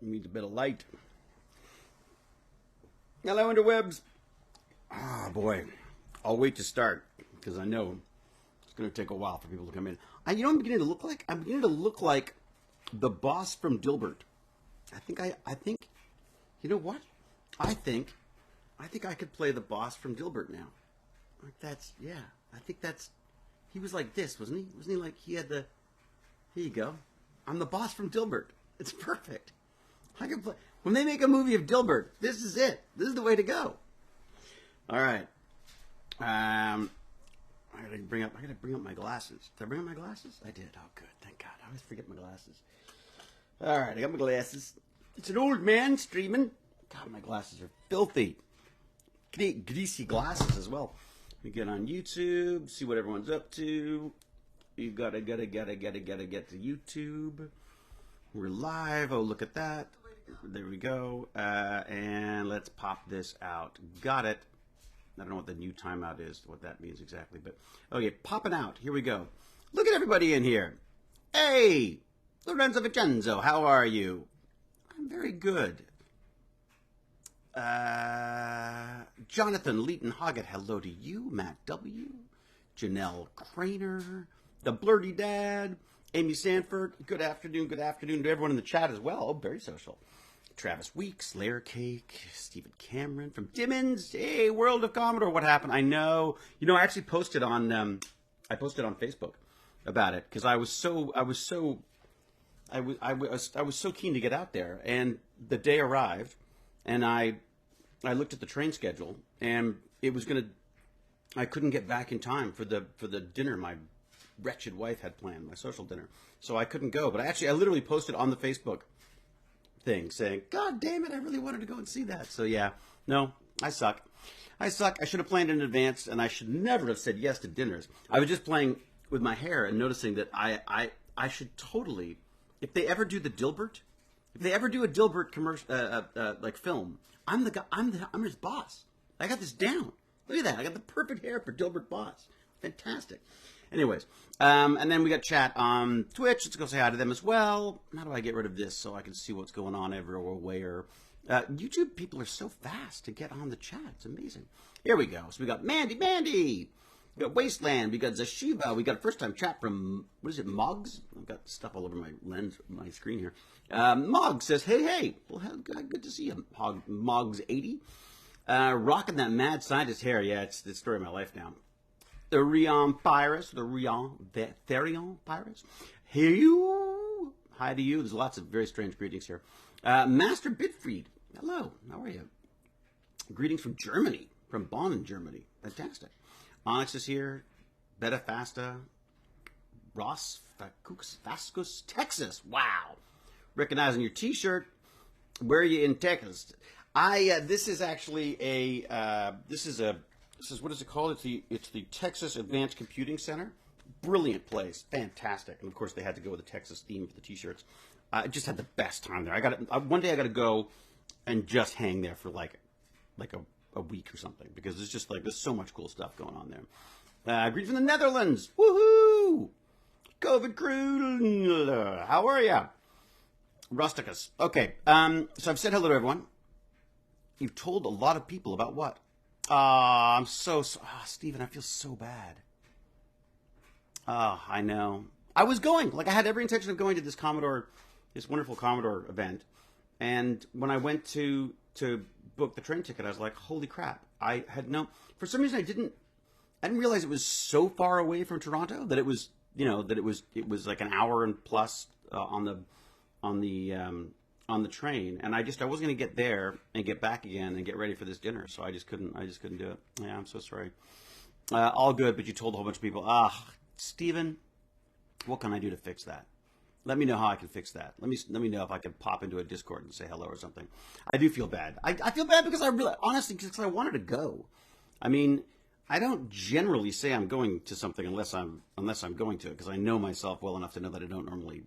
Needs a bit of light. Hello, interwebs. Ah, boy. I'll wait to start because I know it's going to take a while for people to come in. You know what I'm beginning to look like? I'm beginning to look like the boss from Dilbert. I think, you know what? I think I could play the boss from Dilbert now. Like he was like this, wasn't he? Wasn't he like, he had the, here you go. I'm the boss from Dilbert. It's perfect. I can play, when they make a movie of Dilbert, this is it. This is the way to go. All right. I gotta bring up my glasses. Did I bring up my glasses? I did. Oh, good. Thank God. I always forget my glasses. All right, I got my glasses. It's an old man streaming. God, my glasses are filthy. Greasy glasses as well. We get on YouTube, see what everyone's up to. You gotta get to YouTube. We're live. Oh, look at that. There we go. And let's pop this out. Got it. I don't know what the new timeout is, what that means exactly, but okay, popping out. Here we go. Look at everybody in here. Hey, Lorenzo Vincenzo, how are you? I'm very good. Jonathan Leeton Hoggett, hello to you. Matt W. Janelle Craner, the Blurty Dad, Amy Sanford, good afternoon to everyone in the chat as well. Oh, very social. Travis Weeks, Layer Cake, Stephen Cameron from Dimmins. Hey, World of Commodore, what happened? I know. You know, I actually posted on Facebook about it because I was so keen to get out there, and the day arrived, and I looked at the train schedule, and it was I couldn't get back in time for the dinner my wretched wife had planned, my social dinner, so I couldn't go. But I literally posted on the Facebook thing saying, God damn it, I really wanted to go and see that. So yeah, no, I suck. I should have planned in advance, and I should never have said yes to dinners. I was just playing with my hair and noticing that I should totally, if they ever do a Dilbert commercial, like film, I'm the guy, I'm his boss. I got this down. Look at that. I got the perfect hair for Dilbert boss. Fantastic. Anyways, and then we got chat on Twitch. Let's go say hi to them as well. How do I get rid of this so I can see what's going on everywhere? YouTube people are so fast to get on the chat. It's amazing. Here we go. So we got Mandy. We got Wasteland. We got Zashiva. We got a first-time chat from, what is it, Moggs? I've got stuff all over my screen here. Moggs says, hey. Well, good to see you, Moggs80. Rocking that mad scientist hair. Yeah, it's the story of my life now. The Therion Pirates. Hey, you. Hi to you. There's lots of very strange greetings here. Master Bitfried. Hello. How are you? Greetings from Germany. From Bonn in Germany. Fantastic. Onyx is here. Beta Fasta. Ross Vascus, Texas. Wow. Recognizing your t-shirt. Where are you in Texas? This is actually what is it called? It's the Texas Advanced Computing Center. Brilliant place, fantastic, and of course they had to go with the Texas theme for the T-shirts. I just had the best time there. One day I got to go and just hang there for like a week or something because it's just like there's so much cool stuff going on there. Greetings from the Netherlands. Woohoo! COVID crew. How are ya? Rusticus. Okay. So I've said hello to everyone. You've told a lot of people about what? I'm Steven, I feel so bad. I know. I was going, I had every intention of going to this wonderful Commodore event. And when I went to book the train ticket, I was like, holy crap. For some reason I didn't realize it was so far away from Toronto that it was like an hour and plus on the train, and I wasn't going to get there and get back again and get ready for this dinner, so I just couldn't do it. Yeah, I'm so sorry. All good, but you told a whole bunch of people. Steven, what can I do to fix that? Let me know how I can fix that. Let me know if I can pop into a Discord and say hello or something. I do feel bad. I feel bad because because I wanted to go. I mean, I don't generally say I'm going to something unless I'm going to it, because I know myself well enough to know that I don't normally,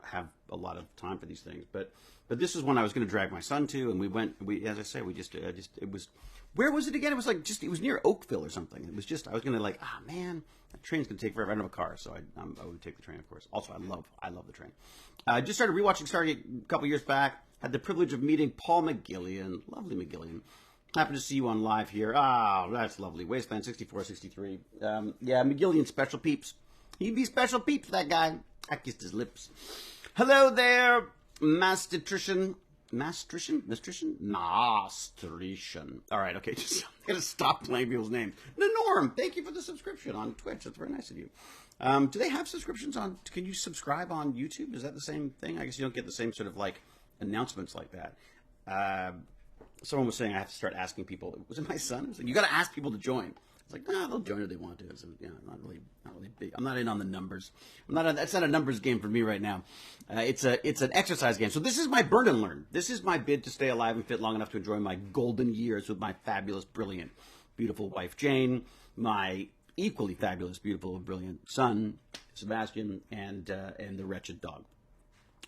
have a lot of time for these things. But this is one I was going to drag my son to, and we went. As I say, it was. Where was it again? It was it was near Oakville or something. It was I was going to man, that train's going to take forever. I don't have a car, so I would take the train, of course. Also, I love the train. I just started rewatching Stargate a couple years back. Had the privilege of meeting Paul McGillian. Lovely McGillian. Happy to see you on live here. Ah, that's lovely. Wasteland 64, 63. Yeah, McGillian special peeps. He'd be special peeps, that guy. I kissed his lips. Hello there, Mastitrician. Mastrition? All right, okay, just I'm going to stop playing people's names. Norm, thank you for the subscription on Twitch. That's very nice of you. Do they have subscriptions on, can you subscribe on YouTube? Is that the same thing? I guess you don't get the same sort of, like, announcements like that. Someone was saying I have to start asking people. Was it my son? It was like, you got to ask people to join. It's like, nah, they'll join if they want to. So, yeah, not really big. I'm not in on the numbers. That's not a numbers game for me right now. It's an exercise game. So this is my burn and learn. This is my bid to stay alive and fit long enough to enjoy my golden years with my fabulous, brilliant, beautiful wife Jane, my equally fabulous, beautiful, brilliant son Sebastian, and the wretched dog.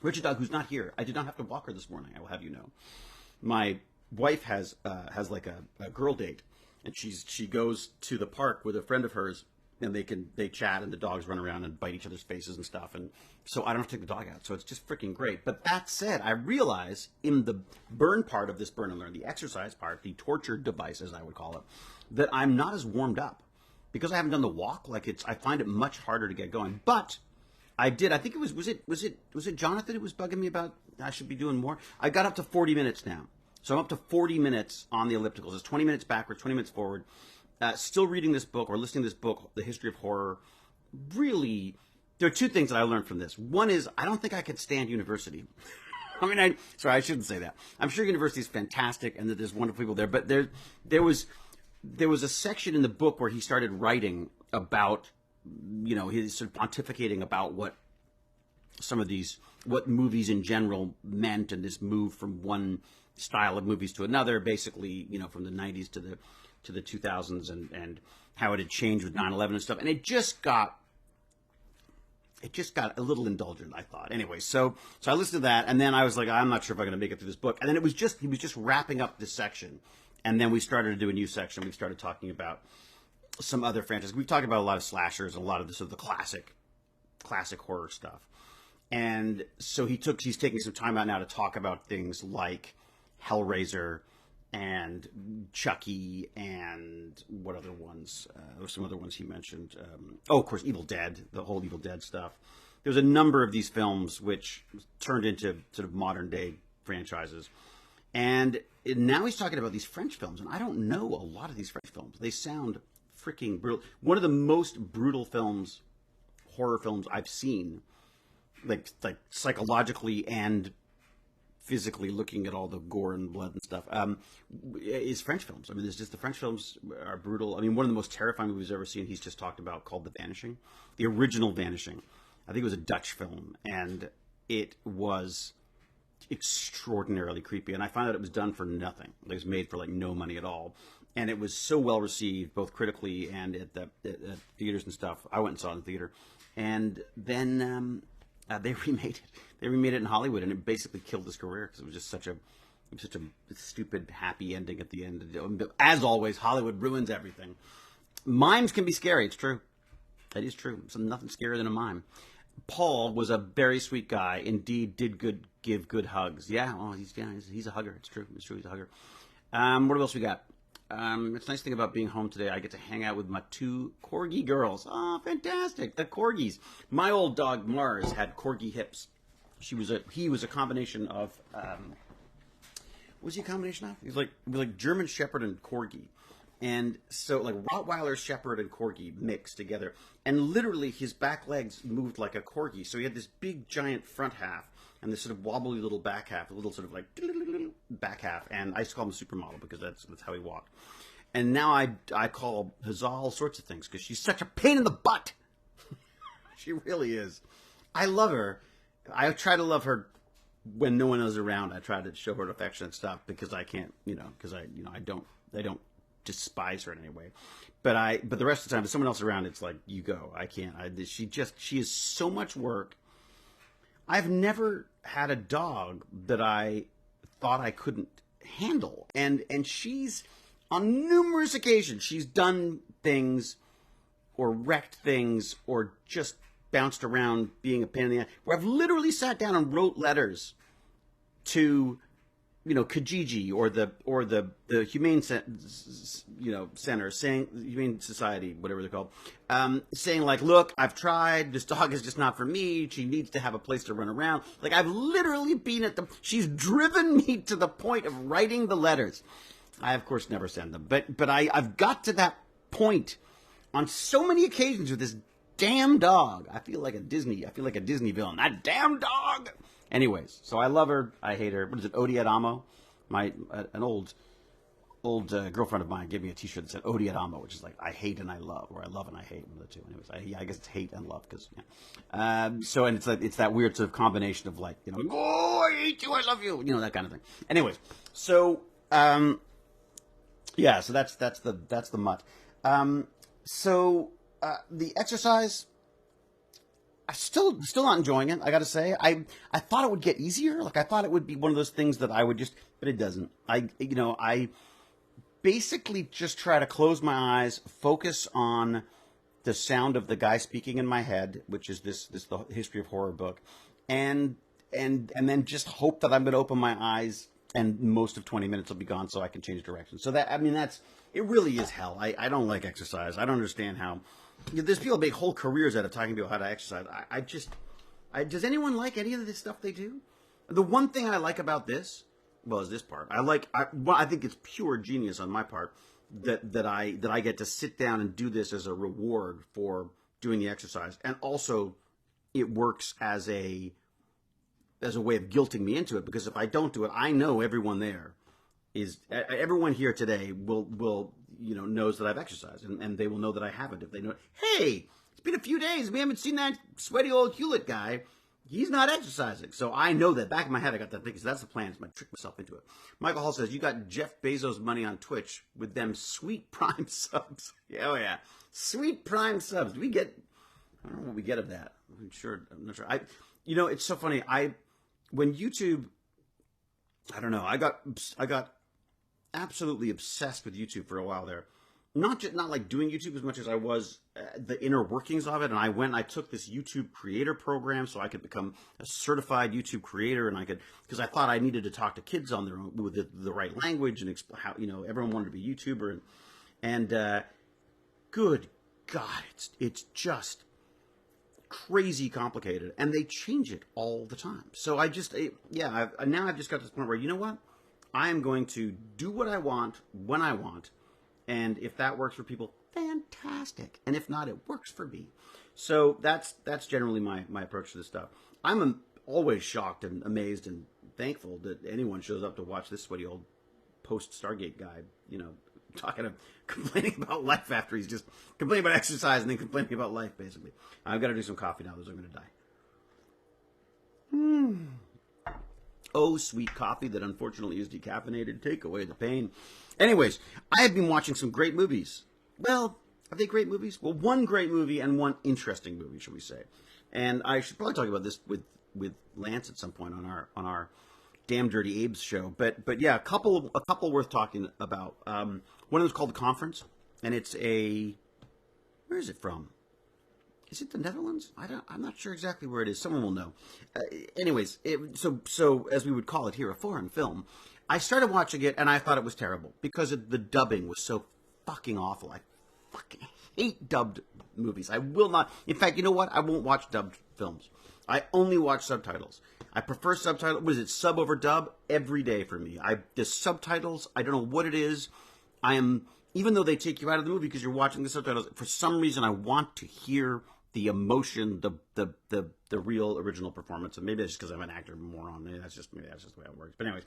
Wretched dog who's not here. I did not have to walk her this morning. I will have you know. My wife has like a girl date. And she goes to the park with a friend of hers, and they chat, and the dogs run around and bite each other's faces and stuff. And so I don't have to take the dog out. So it's just freaking great. But that said, I realize in the burn part of this burn and learn, the exercise part, the torture device, as I would call it, that I'm not as warmed up because I haven't done the walk. Like I find it much harder to get going. But I did. I think it was it Jonathan who was bugging me about I should be doing more. I got up to 40 minutes now. So I'm up to 40 minutes on the ellipticals. It's 20 minutes backwards, 20 minutes forward. Still reading this book or listening to this book, The History of Horror. Really, there are two things that I learned from this. One is I don't think I could stand university. I mean, I shouldn't say that. I'm sure university is fantastic and that there's wonderful people there. But there was a section in the book where he started writing about, his sort of pontificating about what movies in general meant, and this move from one style of movies to another, basically, from the 90s to the 2000s, and how it had changed with 9/11 and stuff. And it just got a little indulgent, I thought. Anyway, so I listened to that, and then I was like, I'm not sure if I'm going to make it through this book. And then he was just wrapping up this section, and then we started to do a new section. We started talking about some other franchises. We've talked about a lot of slashers and a lot of the classic horror stuff. And so he's taking some time out now to talk about things like Hellraiser and Chucky and what other ones? There were some other ones he mentioned. Of course, Evil Dead, the whole Evil Dead stuff. There's a number of these films which turned into sort of modern day franchises. And now he's talking about these French films, and I don't know a lot of these French films. They sound freaking brutal. One of the most brutal horror films I've seen, like psychologically and physically, looking at all the gore and blood and stuff, is French films. I mean, the French films are brutal. I mean, one of the most terrifying movies I've ever seen, he's just talked about, called The Vanishing. The original Vanishing. I think it was a Dutch film, and it was extraordinarily creepy. And I found out it was done for nothing. It was made for no money at all. And it was so well received, both critically and at theaters and stuff. I went and saw it in the theater. And then they remade it. They remade it in Hollywood, and it basically killed his career because it was just such a stupid, happy ending at the end. As always, Hollywood ruins everything. Mimes can be scary. It's true. That is true. So nothing scarier than a mime. Paul was a very sweet guy. Indeed, give good hugs. Yeah, well, he's a hugger. It's true. He's a hugger. What else we got? It's a nice thing about being home today. I get to hang out with my 2 corgi girls. Oh, fantastic. The corgis. My old dog, Mars, had corgi hips. He was a combination of, what was he a combination of? He was like German Shepherd and Corgi. And so like Rottweiler, Shepherd, and Corgi mixed together. And literally his back legs moved like a Corgi. So he had this big giant front half and this sort of wobbly little back half, a little sort of like back half. And I used to call him a supermodel because that's how he walked. And now I call Huzzah all sorts of things because she's such a pain in the butt. She really is. I love her. I try to love her when no one is around. I try to show her affection and stuff because I can't, because I don't despise her in any way. But the rest of the time, if someone else around, it's like, you go. I can't. She is so much work. I've never had a dog that I thought I couldn't handle. And she's, on numerous occasions, she's done things or wrecked things or just bounced around being a pain in the ass, where I've literally sat down and wrote letters to Kijiji or the humane center saying, humane society, whatever they're called, saying like, look, I've tried, this dog is just not for me, she needs to have a place to run around. Like, I've literally been she's driven me to the point of writing the letters. I of course never send them, but I've got to that point on so many occasions with this damn dog. I feel like a Disney villain. That damn dog. Anyways, so I love her. I hate her. What is it? Odi et Amo. An old girlfriend of mine gave me a T-shirt that said Odi et Amo, which is like I hate and I love, or I love and I hate, one of the two. Anyways, I guess it's hate and love because and it's that weird sort of combination of like oh, I hate you, I love you, that kind of thing. Anyways, so yeah, so that's the mutt. The exercise, I'm still not enjoying it. I got to say, I thought it would get easier. Like I thought it would be one of those things that I would but it doesn't. I basically just try to close my eyes, focus on the sound of the guy speaking in my head, which is the history of horror book, and then just hope that I'm going to open my eyes and most of 20 minutes will be gone so I can change direction. So it really is hell. I don't like exercise. I don't understand how. There's people make whole careers out of talking about how to exercise. Does anyone like any of this stuff they do? The one thing I like about this, is this part. I think it's pure genius on my part that I get to sit down and do this as a reward for doing the exercise, and also it works as a way of guilting me into it, because if I don't do it, I know everyone here today will knows that I've exercised, and they will know that I haven't. If they know, hey, it's been a few days, we haven't seen that sweaty old Hewlett guy. He's not exercising. So I know that. Back in my head, I got that thinking. So that's the plan. Is to trick myself into it. Michael Hall says, you got Jeff Bezos' money on Twitch with them sweet Prime subs. Yeah, oh, yeah. Sweet Prime subs. I don't know what we get of that. I'm not sure. It's so funny. When YouTube, I don't know, I got absolutely obsessed with YouTube for a while there. Not like doing YouTube as much as I was the inner workings of it. And I took this YouTube creator program so I could become a certified YouTube creator, and because I thought I needed to talk to kids on their own with the right language and explain how, everyone wanted to be a YouTuber, and good God, it's just crazy complicated, and they change it all the time. So I've just got to this point where, you know what? I am going to do what I want when I want. And if that works for people, fantastic. And if not, it works for me. So that's generally my approach to this stuff. I'm always shocked and amazed and thankful that anyone shows up to watch this sweaty old post-Stargate guy, complaining about life after he's just complaining about exercise and then complaining about life, basically. I've got to do some coffee now, otherwise I'm going to die. Oh, sweet coffee that unfortunately is decaffeinated. Take away the pain. Anyways, I have been watching some great movies. Well, are they great movies? Well, one great movie and one interesting movie, shall we say. And I should probably talk about this with Lance at some point on our Damn Dirty Abe's show. But yeah, a couple worth talking about. One of them is called The Conference, and it's where is it from? Is it the Netherlands? I'm not sure exactly where it is. Someone will know. Anyways, so as we would call it here, a foreign film. I started watching it, and I thought it was terrible because the dubbing was so fucking awful. I fucking hate dubbed movies. I will not. In fact, you know what? I won't watch dubbed films. I only watch subtitles. I prefer subtitles. What is it? Sub over dub every day for me. The subtitles, I don't know what it is. Even though they take you out of the movie because you're watching the subtitles, for some reason I want to hear the emotion, the real original performance. And maybe it's just because I'm an actor moron. Maybe that's just the way it works. But anyways,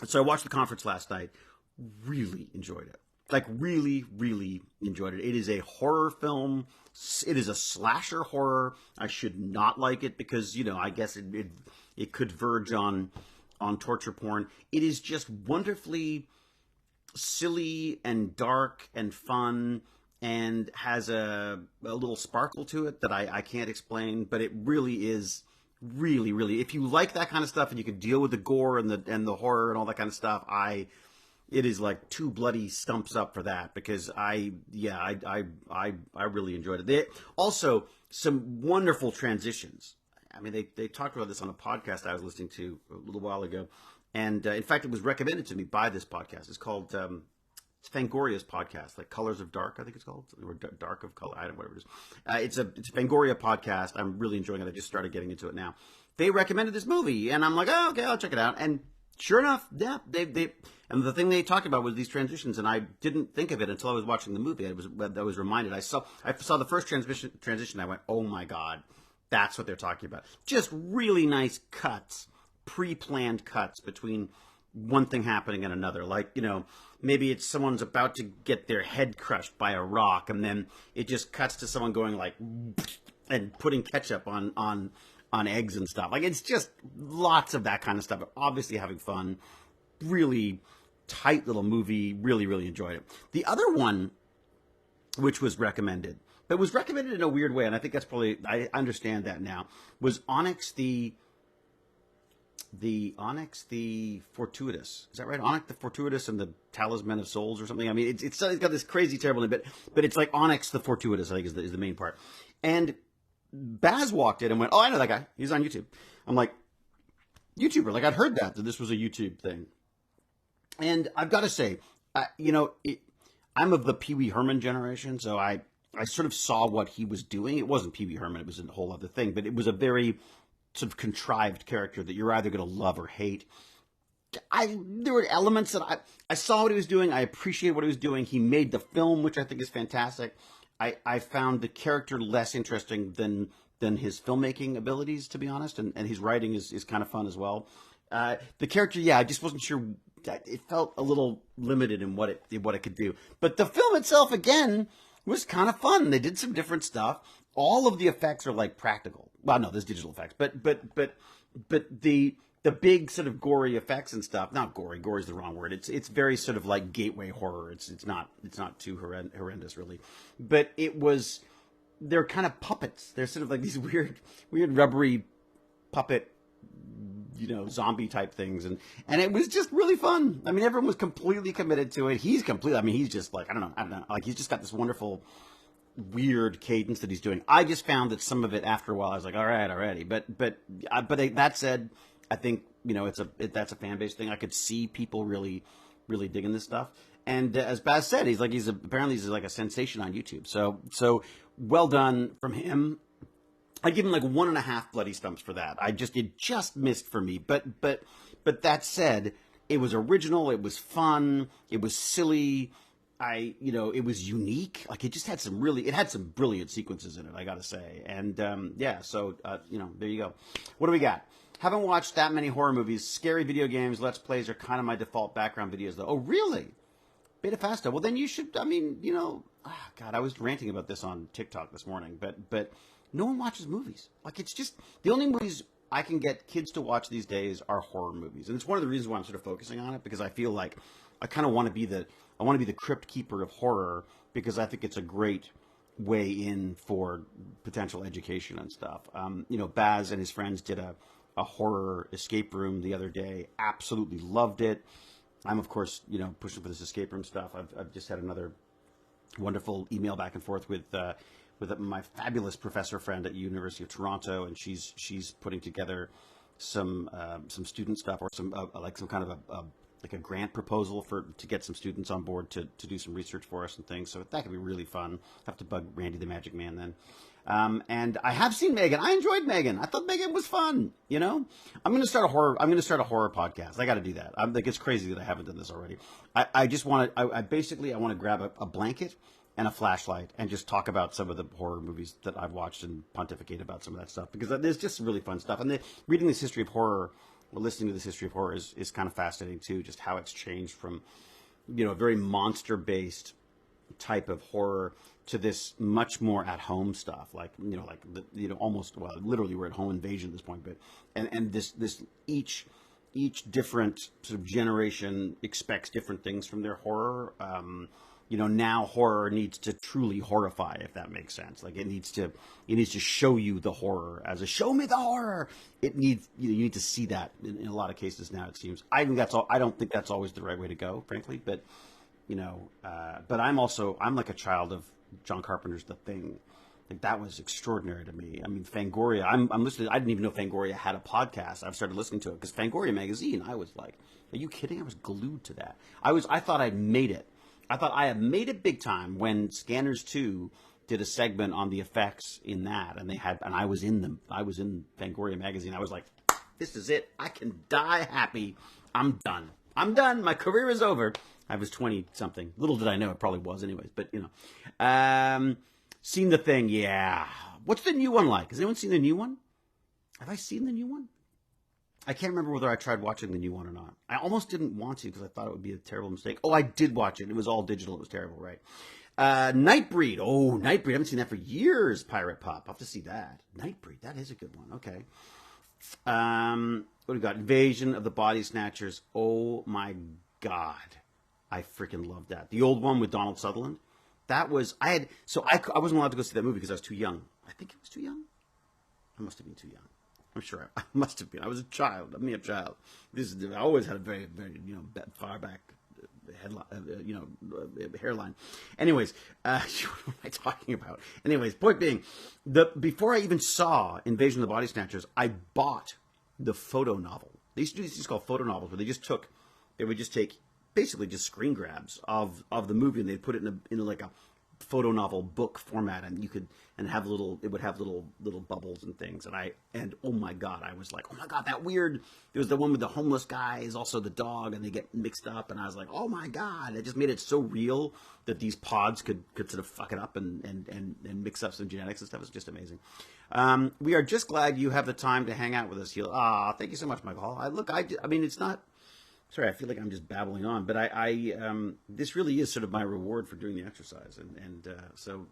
so I watched The Conference last night. Really enjoyed it. Like really, really enjoyed it. It is a horror film. It is a slasher horror. I should not like it because, I guess it could verge on torture porn. It is just wonderfully silly and dark and fun, and has a little sparkle to it that I can't explain, but it really is really, really, if you like that kind of stuff and you can deal with the gore and the horror and all that kind of stuff, it is like two bloody stumps up for that, because I really enjoyed it. Also, some wonderful transitions. I mean, they talked about this on a podcast I was listening to a little while ago, and in fact, it was recommended to me by this podcast. It's called it's Fangoria's podcast, like Colors of Dark, I think it's called, or Dark of Color, I don't know, whatever it is. It's a Fangoria podcast. I'm really enjoying it. I just started getting into it now. They recommended this movie, and I'm like, oh, okay, I'll check it out. And sure enough, yeah, and the thing they talked about was these transitions, and I didn't think of it until I was watching the movie. I was reminded. I saw the first transition. I went, oh my god, that's what they're talking about. Just really nice cuts, pre-planned cuts between one thing happening and another. Like, you know, maybe it's someone's about to get their head crushed by a rock, and then it just cuts to someone going like, and putting ketchup on eggs and stuff. Like, it's just lots of that kind of stuff. Obviously having fun. Really tight little movie. Really, really enjoyed it. The other one, which was recommended, but was recommended in a weird way, and I think that's probably, I understand that now, was Onyx the Fortuitous. Is that right? Onyx the Fortuitous and the Talisman of Souls or something. I mean, it's got this crazy, terrible name, but it's like Onyx the Fortuitous, I think is the main part. And Baz walked in and went, oh, I know that guy. He's on YouTube. I'm like, YouTuber. Like, I'd heard that this was a YouTube thing. And I've got to say, I'm of the PeeWee Herman generation, so I sort of saw what he was doing. It wasn't PeeWee Herman. It was a whole other thing. But it was a very sort of contrived character that you're either going to love or hate. There were elements that I saw what he was doing. I appreciated what he was doing. He made the film, which I think is fantastic. I found the character less interesting than his filmmaking abilities, to be honest, and his writing is kind of fun as well. The character, yeah, I just wasn't sure. It felt a little limited in what it could do. But the film itself, again, was kind of fun. They did some different stuff. All of the effects are like practical. Well, no, there's digital effects, but the big sort of gory effects and stuff. Not gory. Gory is the wrong word. It's very sort of like gateway horror. It's not too horrendous really, but they're kind of puppets. They're sort of like these weird rubbery puppet, zombie type things, and it was just really fun. I mean, everyone was completely committed to it. He's just like I don't know. Like, he's just got this wonderful weird cadence that he's doing. I just found that some of it after a while I was like, all right, already. But that said, I think that's a fan base thing. I could see people really, really digging this stuff. And as Baz said, he's apparently like a sensation on YouTube. So well done from him. I give him like 1.5 bloody stumps for that. It just missed for me. But that said, it was original. It was fun. It was silly. It was unique. Like, it had some brilliant sequences in it, I gotta say. And so there you go. What do we got? Haven't watched that many horror movies. Scary video games, Let's Plays are kind of my default background videos, though. Oh, really? Beta Fasta. Well, then you should. I mean, God, I was ranting about this on TikTok this morning, but no one watches movies. Like, it's just the only movies I can get kids to watch these days are horror movies, and it's one of the reasons why I'm sort of focusing on it, because I feel like I kind of want to be the crypt keeper of horror, because I think it's a great way in for potential education and stuff. Baz and his friends did a horror escape room the other day. Absolutely loved it. I'm, of course, pushing for this escape room stuff. I've just had another wonderful email back and forth with my fabulous professor friend at University of Toronto, and she's putting together some student stuff, or some kind of a grant proposal to get some students on board to do some research for us and things. So that could be really fun. Have to bug Randy the Magic Man then. And I have seen Megan. I enjoyed Megan. I thought Megan was fun. I'm going to start a horror podcast. I got to do that. It's crazy that I haven't done this already. I just want to. I want to grab a blanket and a flashlight and just talk about some of the horror movies that I've watched and pontificate about some of that stuff, because there's just really fun stuff. And reading this history of horror, or listening to this history of horror is kind of fascinating too. Just how it's changed from, a very monster-based type of horror to this much more at-home stuff, almost, well, literally we're at home invasion at this point, but and this each different sort of generation expects different things from their horror. Now horror needs to truly horrify, if that makes sense. Like, it needs to show you the horror as a show me the horror. It needs, you need to see that in a lot of cases now, it seems. I don't think that's always the right way to go, frankly, but I'm like a child of John Carpenter's The Thing. Like that was extraordinary to me. I mean, Fangoria. I'm listening. I didn't even know Fangoria had a podcast. I've started listening to it because Fangoria magazine. I was like, "Are you kidding?" I was glued to that. I thought I'd made it. I thought I had made it big time when Scanners 2 did a segment on the effects in that, and I was in them. I was in Fangoria magazine. I was like, "This is it. I can die happy. I'm done. I'm done. My career is over." I was 20 something. Little did I know it probably was, anyways. But you know. Seen The Thing, yeah. What's the new one like? Has anyone seen the new one? Have I seen the new one? I can't remember whether I tried watching the new one or not. I almost didn't want to because I thought it would be a terrible mistake. Oh, I did watch it. It was all digital. It was terrible, right? Nightbreed. Oh, Nightbreed. I haven't seen that for years, Pirate Pop. I'll have to see that. Nightbreed. That is a good one. Okay. What do we got? Invasion of the Body Snatchers. Oh, my God. I freaking love that. The old one with Donald Sutherland. That was, I wasn't allowed to go see that movie because I was too young. I think I was too young. I must have been too young. I'm sure I must have been. I was a child. I'm a child. I always had a very, very, far back headline, hairline. Anyways, what am I talking about? Anyways, point being, before I even saw Invasion of the Body Snatchers, I bought the photo novel. They used to do these things called photo novels where they would just take basically just screen grabs of the movie, and they'd put it in like a photo novel book format, and it would have little bubbles and things, and oh my God, I was like, oh my God, that weird. There was the one with the homeless guy is also the dog, and they get mixed up, and I was like, oh my God, it just made it so real that these pods could sort of fuck it up and mix up some genetics and stuff. It was just amazing. We are just glad you have the time to hang out with us. Thank you so much, Michael. I mean, it's not. Sorry, I feel like I'm just babbling on, but this really is sort of my reward for doing the exercise, and so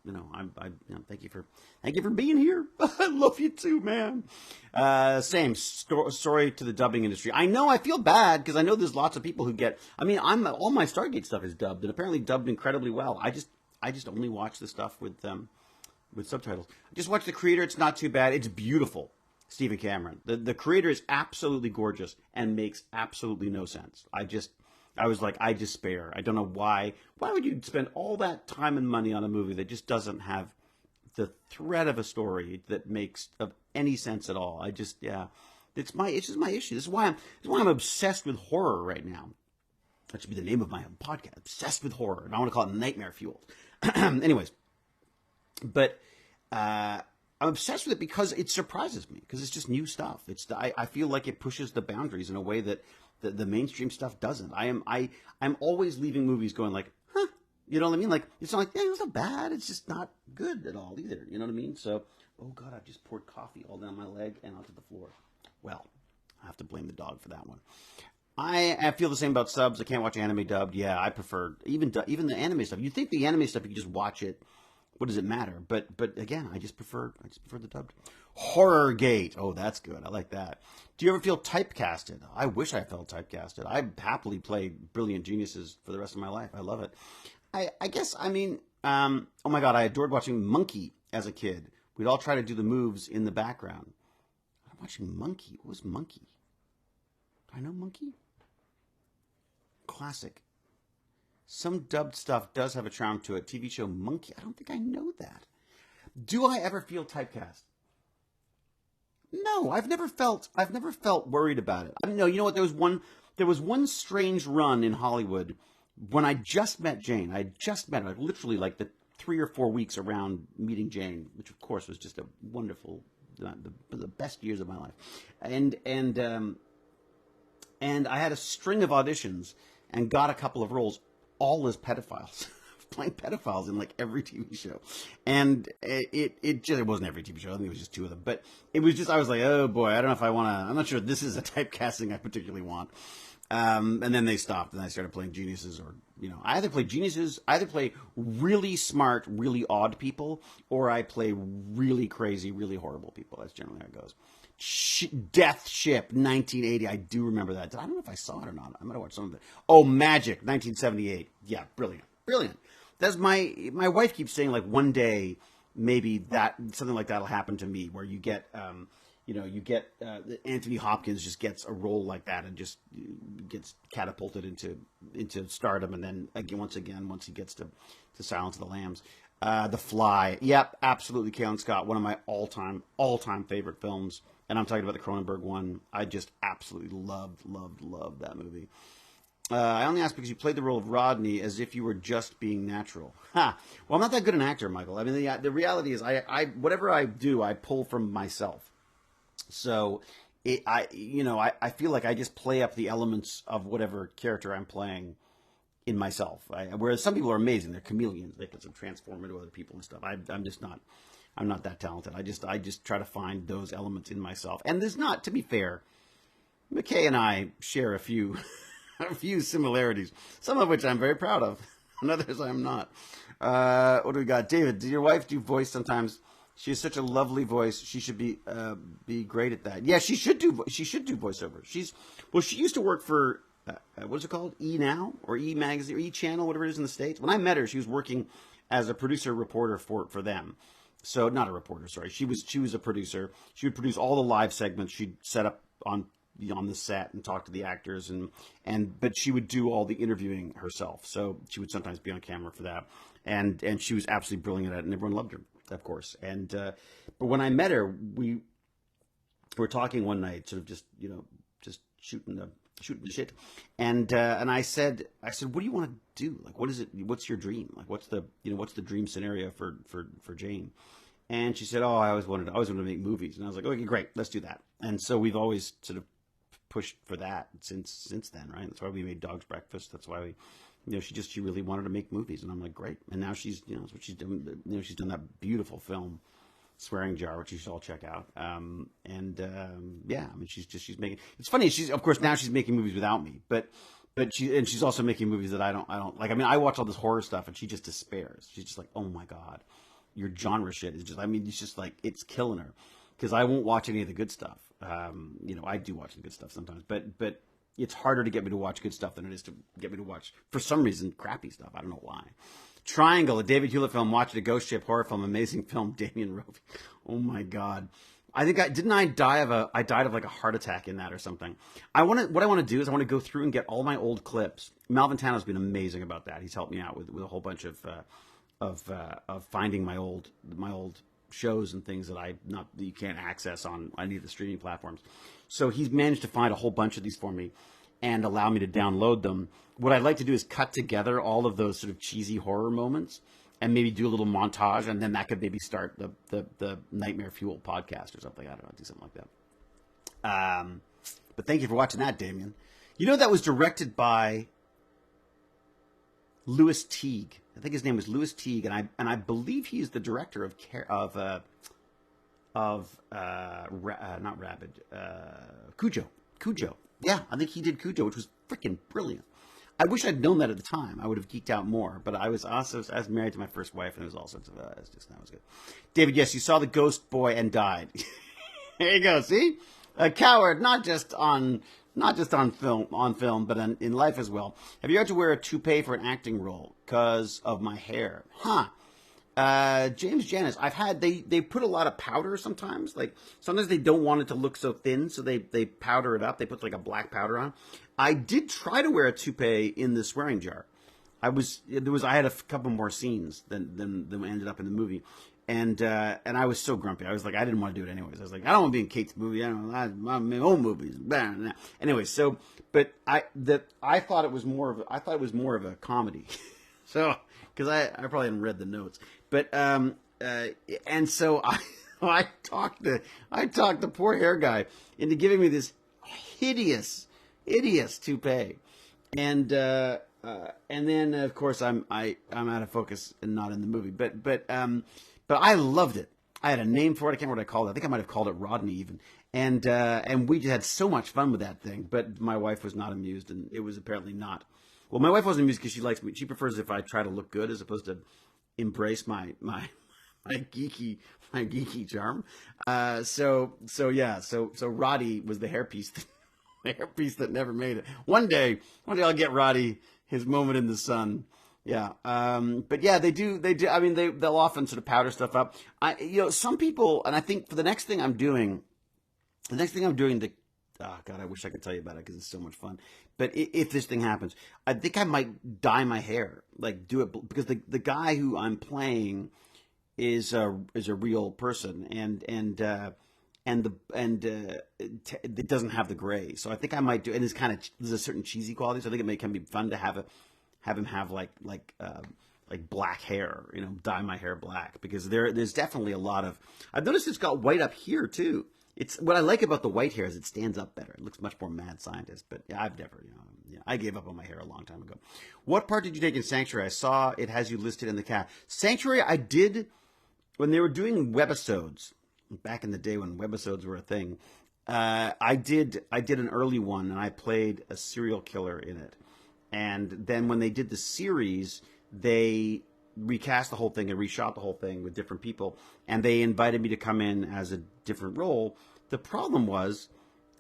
thank you for being here. I love you too, man. Same story to the dubbing industry. I know I feel bad because I know there's lots of people who get. I mean, all my Stargate stuff is dubbed and apparently dubbed incredibly well. I just only watch the stuff with subtitles. I just watched The Creator. It's not too bad. It's beautiful. Stephen Cameron. The creator is absolutely gorgeous and makes absolutely no sense. I was like, I despair. I don't know why. Why would you spend all that time and money on a movie that just doesn't have the thread of a story that makes of any sense at all? It's just my issue. This is why I'm obsessed with horror right now. That should be the name of my podcast. Obsessed with horror. And I want to call it Nightmare Fueled. Anyways. But I'm obsessed with it because it surprises me, because it's just new stuff. I feel like it pushes the boundaries in a way that the mainstream stuff doesn't. I'm always leaving movies going like, huh, you know what I mean? Like, it's not like, yeah, it's not bad. It's just not good at all either. You know what I mean? So, oh God, I've just poured coffee all down my leg and onto the floor. Well, I have to blame the dog for that one. I feel the same about subs. I can't watch anime dubbed. Yeah, I prefer even the anime stuff. You think the anime stuff, you can just watch it. What does it matter? But again, I just prefer the dubbed. Horror Gate. Oh, that's good. I like that. Do you ever feel typecasted? I wish I felt typecasted. I happily play brilliant geniuses for the rest of my life. I love it. I guess, I mean, oh my God, I adored watching Monkey as a kid. We'd all try to do the moves in the background. I'm watching Monkey. What was Monkey? Do I know Monkey? Classic. Some dubbed stuff does have a charm to it. TV show Monkey. I don't think I know that. Do I ever feel typecast? No, I've never felt worried about it. No, you know what? There was one strange run in Hollywood when I just met Jane. I just met her, literally like the 3 or 4 weeks around meeting Jane, which of course was just a wonderful, the best years of my life. And I had a string of auditions and got a couple of roles. All as pedophiles, playing pedophiles in like every TV show, and it wasn't every TV show. I think it was just 2 of them, but it was just, I was like, oh boy, I don't know if I want to. I'm not sure this is a typecasting I particularly want. And then they stopped, and I started playing geniuses, or I either play geniuses, I either play really smart, really odd people, or I play really crazy, really horrible people. That's generally how it goes. Death Ship, 1980. I do remember that. I don't know if I saw it or not. I might have watched some of it. Oh, Magic, 1978. Yeah, brilliant. That's my wife keeps saying, like, one day maybe that something like that'll happen to me, where you get Anthony Hopkins just gets a role like that and just gets catapulted into stardom, and then once he gets to Silence of the Lambs. The Fly. Yep, absolutely. Kalen Scott, one of my all time favorite films. And I'm talking about the Cronenberg one. I just absolutely loved that movie. I only asked because you played the role of Rodney as if you were just being natural. Ha! Well, I'm not that good an actor, Michael. I mean, the reality is, whatever I do, I pull from myself. So, I feel like I just play up the elements of whatever character I'm playing in myself. Whereas some people are amazing; they're chameleons; they can sort of transform into other people and stuff. I'm just not. I'm not that talented. I just try to find those elements in myself. And there's not, to be fair, McKay and I share a few a few similarities, some of which I'm very proud of, and others I'm not. What do we got? David, does your wife do voice sometimes? She has such a lovely voice. She should be great at that. Yeah, she should do voiceover. She used to work for what's it called? E Now or E Magazine or E Channel, whatever it is in the States. When I met her, she was working as a producer reporter for them. So not a reporter, sorry. She was a producer. She would produce all the live segments. She'd set up on the set and talk to the actors but she would do all the interviewing herself. So she would sometimes be on camera for that. And she was absolutely brilliant at it, and everyone loved her, of course. And but when I met her, we were talking one night, sort of just shooting the shit. And I said, what do you want to do? Like, what is it? What's your dream? Like, what's the dream scenario for Jane? And she said, I always wanted to make movies. And I was like, okay, great, let's do that. And so we've always sort of pushed for that since then, right? That's why we made Dog's Breakfast. That's why she really wanted to make movies. And I'm like, great. And now she's, that's what she's doing. She's done that beautiful film, Swearing Jar, which you should all check out. Yeah, I mean, she's making. It's funny. Of course now she's making movies without me, but she's also making movies that I don't like. I mean, I watch all this horror stuff, and she just despairs. She's just like, oh my god, your genre shit is just. I mean, it's just like it's killing her because I won't watch any of the good stuff. I do watch the good stuff sometimes, but it's harder to get me to watch good stuff than it is to get me to watch, for some reason, crappy stuff. I don't know why. Triangle, a David Hewlett film, watched a ghost ship horror film, amazing film, Damien Rovey. Oh my god. I think I died of like a heart attack in that or something. What I want to do is I want to go through and get all my old clips. Malvin Tano's been amazing about that. He's helped me out with a whole bunch of finding my old shows and things that you can't access on any of the streaming platforms. So he's managed to find a whole bunch of these for me and allow me to download them. What I'd like to do is cut together all of those sort of cheesy horror moments and maybe do a little montage, and then that could maybe start the Nightmare Fuel podcast or something. I don't know, do something like that. But thank you for watching that, Damien. That was directed by Louis Teague. I think his name was Louis Teague, and I believe he's the director not Rabid, Cujo. Yeah, I think he did Cujo, which was freaking brilliant. I wish I'd known that at the time. I would have geeked out more. But I was married to my first wife, and there was all sorts of that was good. David, yes, you saw the Ghost Boy and died. There you go. See, a coward, not just on film, but in life as well. Have you had to wear a toupee for an acting role because of my hair? Huh. James Janis, they put a lot of powder sometimes. Like sometimes they don't want it to look so thin, so they powder it up. They put like a black powder on. I did try to wear a toupee in the Swearing Jar. I had a couple more scenes than ended up in the movie. And I was so grumpy. I was like, I didn't want to do it anyways. I was like, I don't want to be in Kate's movie. I don't know, my own movies. Anyway, so, but I thought it was more of a comedy. So, because I probably hadn't read the notes, but and so I talked the poor hair guy into giving me this hideous toupee, and then of course I'm out of focus and not in the movie, but I loved it. I had a name for it. I can't remember what I called it. I think I might have called it Rodney even. And we just had so much fun with that thing. But my wife was not amused, and it was apparently not. Well, my wife wasn't amused because she likes me. She prefers if I try to look good as opposed to embrace my geeky charm. So Roddy was the hairpiece, the hairpiece that never made it. One day I'll get Roddy his moment in the sun. Yeah. But yeah, they do. I mean, they'll often sort of powder stuff up. Some people, and I think for the next thing I'm doing, Oh God, I wish I could tell you about it because it's so much fun. But if this thing happens, I think I might dye my hair, like do it because the guy who I'm playing is a real person, it doesn't have the gray. So I think I might do, and there's a certain cheesy quality. So I think can be fun to have him have like black hair, dye my hair black because there's definitely a lot of. I've noticed it's got white up here too. It's what I like about the white hair is it stands up better. It looks much more mad scientist. But yeah, I've never, I gave up on my hair a long time ago. What part did you take in Sanctuary? I saw it has you listed in the cast. Sanctuary, I did when they were doing webisodes back in the day when webisodes were a thing. I did an early one and I played a serial killer in it. And then when they did the series, they recast the whole thing and reshot the whole thing with different people, and they invited me to come in as a different role. The problem was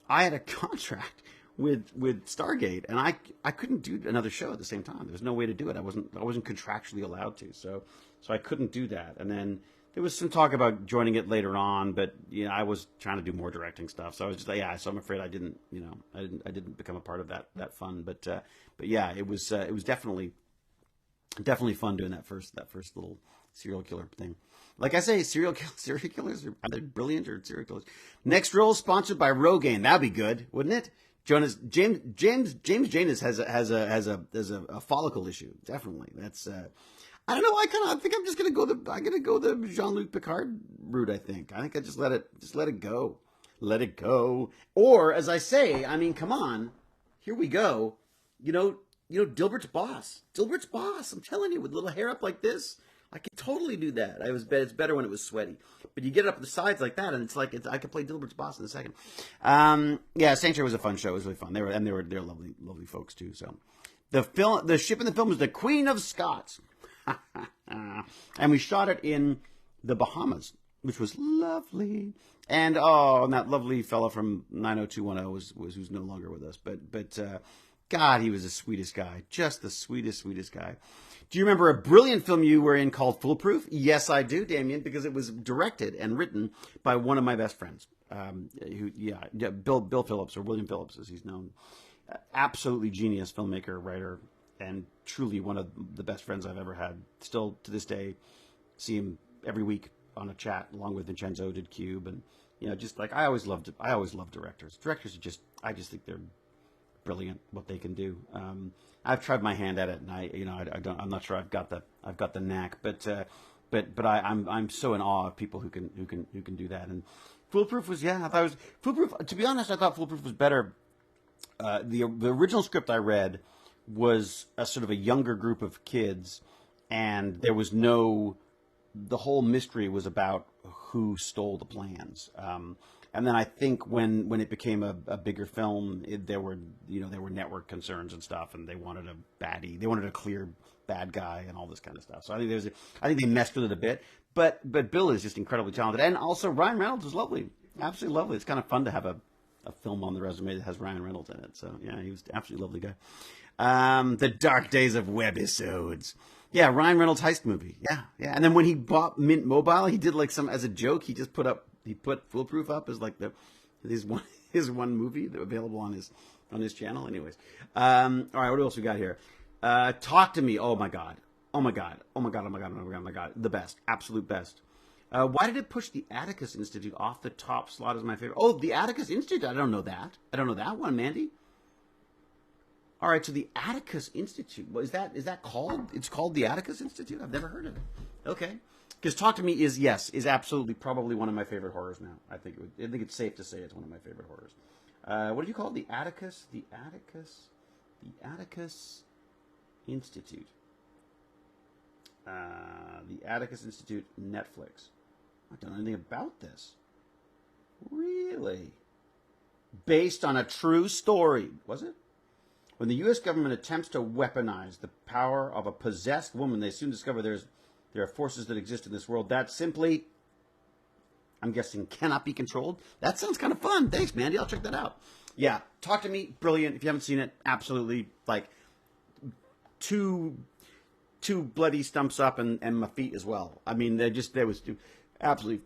I had a contract with Stargate, and I couldn't do another show at the same time. There's no way to do it. I wasn't contractually allowed to, so I couldn't do that. And then there was some talk about joining it later on, but I was trying to do more directing stuff, so I was just like, yeah. So I'm afraid I didn't become a part of that fun. But yeah, it was definitely fun doing that first little serial killer thing. Like I say, serial killers are they brilliant or serial killers? Next role sponsored by Rogaine. That'd be good, wouldn't it? James Janus has a follicle issue. Definitely. That's I don't know. I think I'm just gonna go the Jean-Luc Picard route. I think I just let it go. Let it go. Or as I say, I mean, come on, here we go. Dilbert's boss. I'm telling you, with little hair up like this, I could totally do that. It's better when it was sweaty, but you get it up the sides like that, and it's like I could play Dilbert's boss in a second. Yeah, Sanctuary was a fun show. It was really fun. They're lovely folks too. So, the ship in the film was the Queen of Scots, and we shot it in the Bahamas, which was lovely. And that lovely fella from 90210 was who's no longer with us, but. God, he was the sweetest guy. Just the sweetest guy. Do you remember a brilliant film you were in called Foolproof? Yes, I do, Damien, because it was directed and written by one of my best friends. Bill Phillips, or William Phillips, as he's known. Absolutely genius filmmaker, writer, and truly one of the best friends I've ever had. Still, to this day, see him every week on a chat, along with Vincenzo, did Cube. And, just like, I always loved directors. Directors I just think they're brilliant what they can do. I've tried my hand at it, and I'm not sure I've got the knack, but I'm so in awe of people who can do that. And Foolproof was I thought it was Foolproof. To be honest, I thought Foolproof was better. The original script I read was a sort of a younger group of kids, and there was the whole mystery was about who stole the plans. And then I think when it became a bigger film, there were network concerns and stuff, and they wanted a baddie, they wanted a clear bad guy, and all this kind of stuff. So I think they messed with it a bit. But Bill is just incredibly talented, and also Ryan Reynolds is lovely, absolutely lovely. It's kind of fun to have a film on the resume that has Ryan Reynolds in it. So yeah, he was an absolutely lovely guy. The dark days of webisodes. Yeah, Ryan Reynolds heist movie. Yeah. And then when he bought Mint Mobile, he did as a joke. He just put Foolproof up as like his one movie available on his channel. Anyways, all right, what else we got here? Talk to Me. Oh my god. The best, absolute best. Why did it push the Atticus Institute off the top slot as my favorite? Oh, the Atticus Institute. I don't know that one, Mandy. All right, so the Atticus Institute. What is that called? It's called the Atticus Institute? I've never heard of it. Okay. Because Talk to Me is absolutely probably one of my favorite horrors now. I think it's safe to say it's one of my favorite horrors. What do you call it? The Atticus Institute. The Atticus Institute Netflix. I don't know anything about this. Really? Based on a true story. Was it? When the U.S. government attempts to weaponize the power of a possessed woman, they soon discover there are forces that exist in this world that simply, I'm guessing, cannot be controlled. That sounds kind of fun. Thanks, Mandy. I'll check that out. Yeah, Talk to Me, brilliant. If you haven't seen it, absolutely, like, two bloody stumps up and my feet as well. I mean, they was absolutely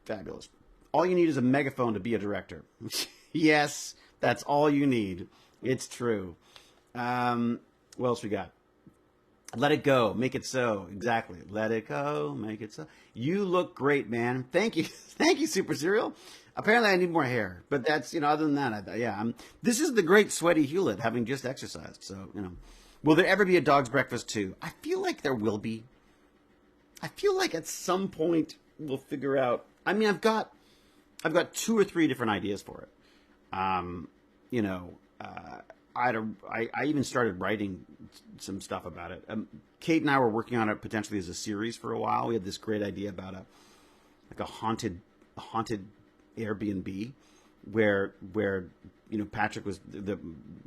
fabulous. All you need is a megaphone to be a director. Yes, That's all you need. It's true. What else we got? Let it go. Make it so. Exactly. Let it go. Make it so. You look great, man. Thank you. Thank you, Super Cereal. Apparently, I need more hair. But that's, other than that, yeah. This is the great sweaty Hewlett, having just exercised. So, Will there ever be a dog's breakfast too? I feel like there will be. I feel like at some point we'll figure out. I mean, I've got 2 or 3 different ideas for it. I even started writing some stuff about it. Kate and I were working on it potentially as a series for a while. We had this great idea about a haunted Airbnb where Patrick was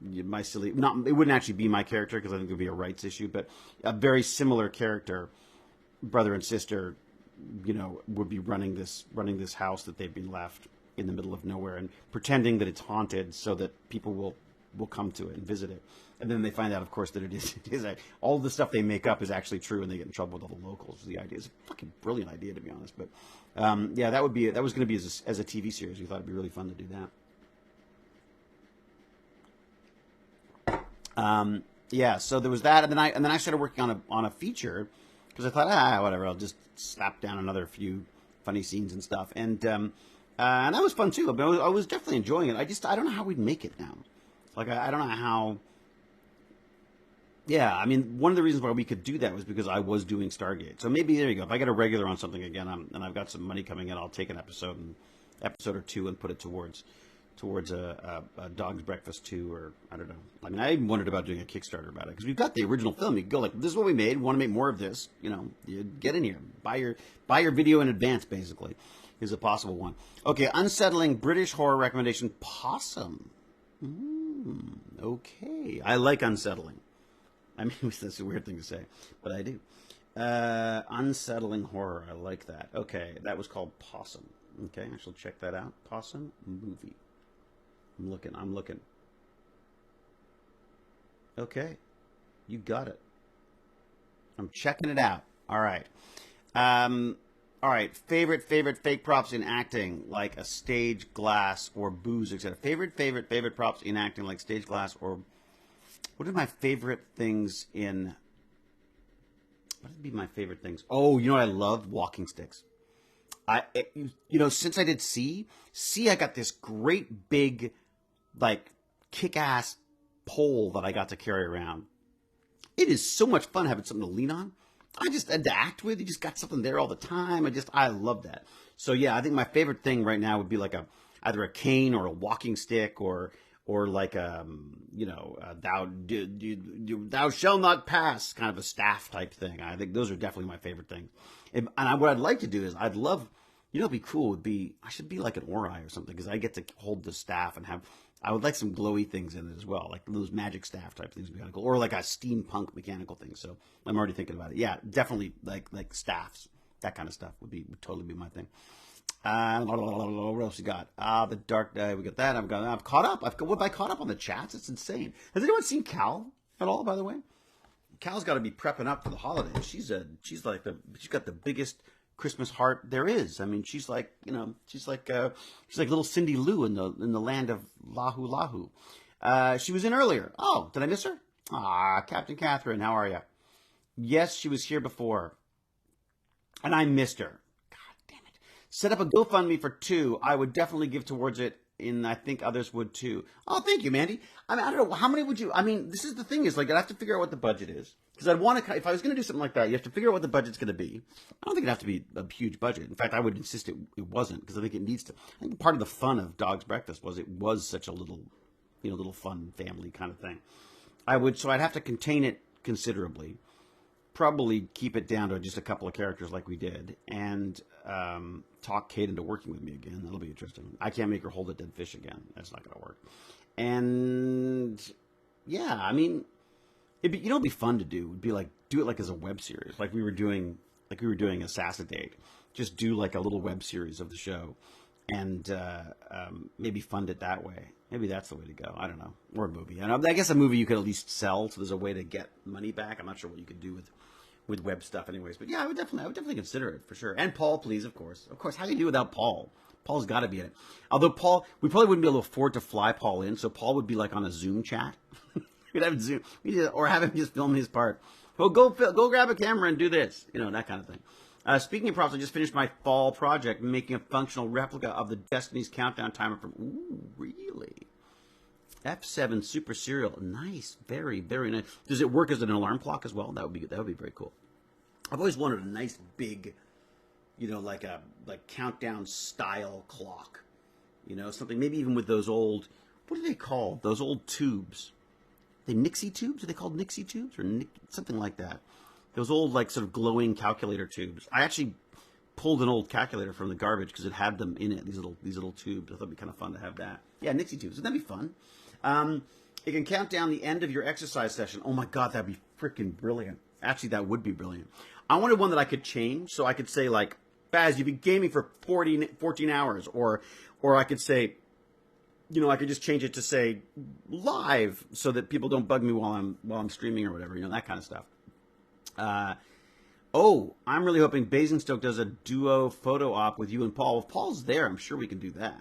my silly, not, it wouldn't actually be my character because I think it would be a rights issue, but a very similar character, brother and sister, would be running this house that they've been left in the middle of nowhere and pretending that it's haunted so that people will come to it and visit it. And then they find out, of course, that it is all the stuff they make up is actually true, and they get in trouble with all the locals. The idea is a fucking brilliant idea, to be honest. But yeah, that was going to be as a TV series. We thought it'd be really fun to do that. Yeah, so there was that, and then I started working on a feature because I thought, whatever, I'll just slap down another few funny scenes and stuff, and that was fun too. But I was definitely enjoying it. I don't know how we'd make it now. Like I don't know how. Yeah, I mean, one of the reasons why we could do that was because I was doing Stargate. So maybe there you go. If I get a regular on something again, and I've got some money coming in, I'll take an episode or 2 and put it towards a Dog's Breakfast 2, or I don't know. I mean, I even wondered about doing a Kickstarter about it because we've got the original film. You can go like, this is what we made. Want to make more of this? You get in here, buy your video in advance. Basically, is a possible one. Okay, unsettling British horror recommendation: Possum. Okay, I like unsettling. I mean, that's a weird thing to say, but I do. Unsettling horror. I like that. Okay, that was called Possum. Okay, I shall check that out. Possum movie. I'm looking. Okay, you got it. I'm checking it out. All right. All right. Favorite fake props in acting, like a stage, glass, or booze, etc. Favorite props in acting, like stage, glass, or what are my favorite things in? What would be my favorite things? Oh, I love walking sticks. Since I did C, I got this great big, like, kick-ass pole that I got to carry around. It is so much fun having something to lean on. I just had to act with. You just got something there all the time. I love that. So yeah, I think my favorite thing right now would be like either a cane or a walking stick or like thou shall not pass kind of a staff type thing. I think those are definitely my favorite things. What I'd like to do is I'd love, it'd be cool. Would be I should be like an Ori or something because I get to hold the staff and I would like some glowy things in it as well, like those magic staff type things would be kind of cool, or like a steampunk mechanical thing. So I'm already thinking about it. Yeah, definitely like staffs, that kind of stuff would totally be my thing. What else you got? The Dark Day. We got that. I've caught up. What have I caught up on the chats? It's insane. Has anyone seen Cal at all? By the way, Cal's got to be prepping up for the holidays. She's got the biggest Christmas heart there is. I mean, she's like little Cindy Lou in the land of Lahu Lahu. She was in earlier. Oh, did I miss her? Captain Catherine, how are you? Yes, she was here before, and I missed her. Set up a GoFundMe for 2. I would definitely give towards it, and I think others would too. Oh, thank you, Mandy. I mean, I don't know. How many would you... I mean, this is the thing is, like, I'd have to figure out what the budget is. Because I'd want to... If I was going to do something like that, you have to figure out what the budget's going to be. I don't think it'd have to be a huge budget. In fact, I would insist it wasn't, because I think it needs to... I think part of the fun of Dog's Breakfast was it was such a little fun family kind of thing. So I'd have to contain it considerably. Probably keep it down to just a couple of characters like we did, and talk Kate into working with me again. That'll be interesting. I can't make her hold a dead fish again. That's not going to work. And yeah, I mean, it'd be fun to do. It'd be like do it like as a web series, like we were doing Assassinate. Just do like a little web series of the show, and maybe fund it that way. Maybe that's the way to go. I don't know. Or a movie. And I guess a movie you could at least sell, so there's a way to get money back. I'm not sure what you could do with web stuff, anyways. But yeah, I would definitely consider it for sure. And Paul, please, of course. How do you do without Paul? Paul's got to be in it. Although Paul, we probably wouldn't be able to afford to fly Paul in, so Paul would be like on a Zoom chat. We'd have Zoom, or have him just film his part. Well, go grab a camera and do this, that kind of thing. Speaking of props, I just finished my fall project, making a functional replica of the Destiny's Countdown timer from. Ooh, really? F7 Super Serial, nice, very, very nice. Does it work as an alarm clock as well? That would be very cool. I've always wanted a nice big, like countdown style clock, something maybe even with those old, what are they called? Those old tubes. Are they Nixie tubes? Are they called Nixie tubes or something like that? Those old like sort of glowing calculator tubes. I actually pulled an old calculator from the garbage because it had them in it. These little tubes. I thought it'd be kind of fun to have that. Yeah, Nixie tubes. Wouldn't that be fun? It can count down the end of your exercise session. Oh my God, that'd be freaking brilliant. Actually, that would be brilliant. I wanted one that I could change, so I could say like, Baz, you've been gaming for 14 hours, or I could say, I could just change it to say live, so that people don't bug me while I'm streaming or whatever, that kind of stuff. I'm really hoping Basingstoke does a duo photo op with you and Paul. If Paul's there, I'm sure we can do that.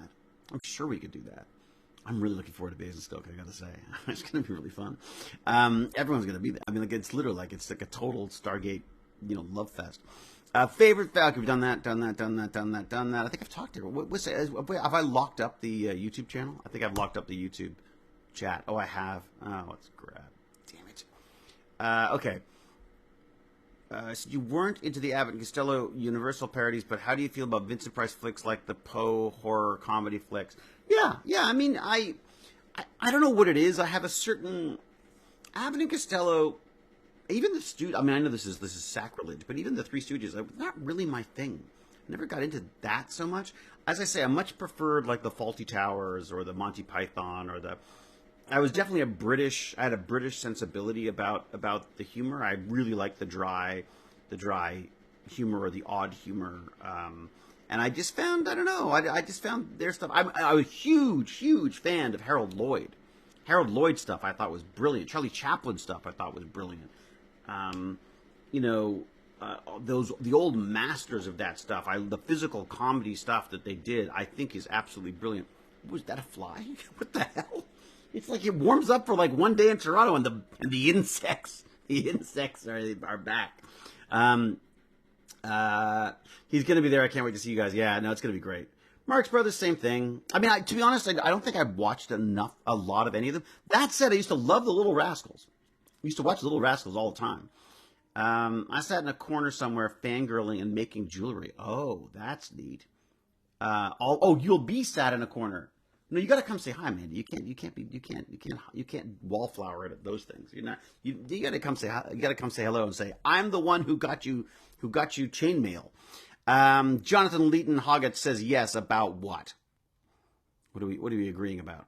I'm really looking forward to Basingstoke, I gotta say. It's gonna be really fun. Everyone's gonna be there. I mean, like, it's literally like, it's like a total Stargate, love fest. Favorite Falcon, we've done that. I think I've talked to her. Have I locked up the YouTube channel? I think I've locked up the YouTube chat. Oh, I have. Oh, let's grab. Damn it. Okay. So you weren't into the Abbott and Costello Universal parodies, but how do you feel about Vincent Price flicks like the Poe horror comedy flicks? Yeah. I mean, I don't know what it is. I have a certain Abbott and Costello. Even the Stooges. I mean, I know this is sacrilege, but even the Three Stooges, not really my thing. I never got into that so much. As I say, I much preferred like the Fawlty Towers or the Monty Python or the. I was definitely I had a British sensibility about the humor. I really liked the dry humor or the odd humor. And I just found, I don't know, I just found their stuff. I was a huge fan of Harold Lloyd. Harold Lloyd stuff I thought was brilliant. Charlie Chaplin stuff I thought was brilliant. The old masters of that stuff, the physical comedy stuff that they did, I think is absolutely brilliant. Was that a fly? What the hell? It's like it warms up for like one day in Toronto, and the insects are back. He's gonna be there. I can't wait to see you guys. Yeah, no, it's gonna be great. Marx Brothers, same thing. I mean, to be honest, I don't think I've watched a lot of any of them. That said, I used to love the Little Rascals. I used to watch the Little Rascals all the time. I sat in a corner somewhere fangirling and making jewelry. Oh, that's neat. You'll be sat in a corner. No, you got to come say hi, man. You can't wallflower it at those things. You got to come say hi. You got to come say hello and say, I'm the one who got you chainmail. Jonathan Leeton Hoggett says yes about what? What are we agreeing about?